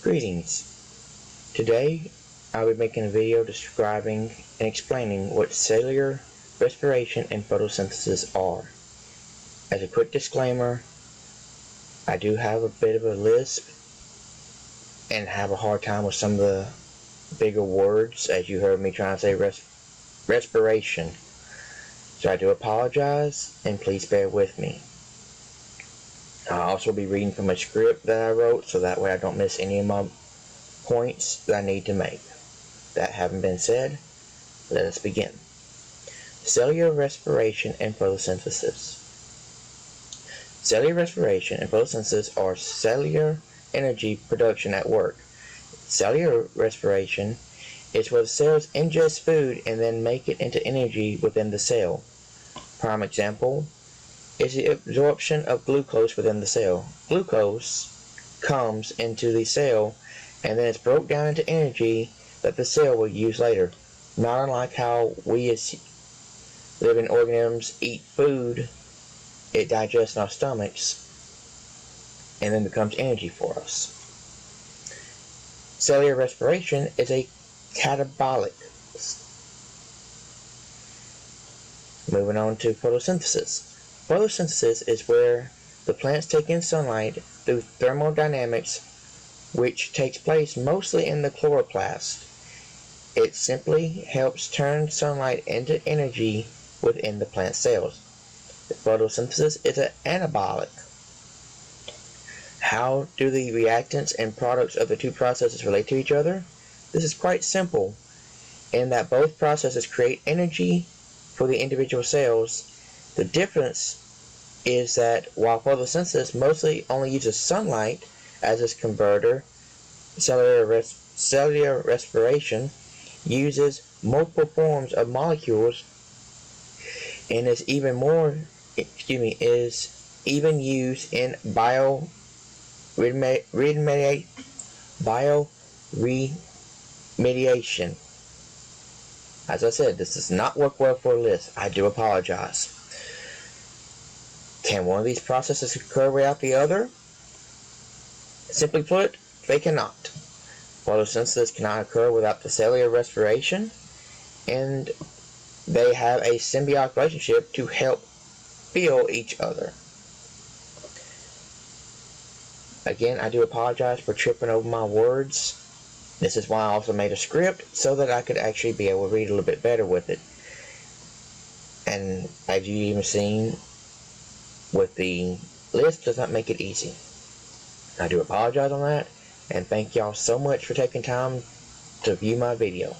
Greetings. Today I'll be making a video describing and explaining what cellular respiration and photosynthesis are. As a quick disclaimer, I do have a bit of a lisp and have a hard time with some of the bigger words, as you heard me trying to say respiration. So I do apologize, and please bear with me. I'll also be reading from a script that I wrote, so that way I don't miss any of my points that I need to make. That having been said, let us begin. Cellular respiration and photosynthesis. Cellular respiration and photosynthesis are cellular energy production at work. Cellular respiration is where the cells ingest food and then make it into energy within the cell. Prime example is the absorption of glucose within the cell. Glucose comes into the cell and then it's broke down into energy that the cell will use later. Not unlike how we as living organisms eat food, it digests in our stomachs and then becomes energy for us. Cellular respiration is a catabolic. Moving on to photosynthesis. Photosynthesis is where the plants take in sunlight through thermodynamics, which takes place mostly in the chloroplast. It simply helps turn sunlight into energy within the plant cells. The photosynthesis is an anabolic. How do the reactants and products of the two processes relate to each other? This is quite simple, in that both processes create energy for the individual cells. The difference is that while photosynthesis mostly only uses sunlight as its converter, cellular respiration uses multiple forms of molecules and is even used in bioremediation. As I said, this does not work well for a list. I do apologize. Can one of these processes occur without the other? Simply put, they cannot. Photosynthesis cannot occur without the cellular respiration, and they have a symbiotic relationship to help fill each other. Again, I do apologize for tripping over my words. This is why I also made a script, so that I could actually be able to read a little bit better with it. And as you even seen with the list, does not make it easy. I do apologize on that, and thank y'all so much for taking time to view my video.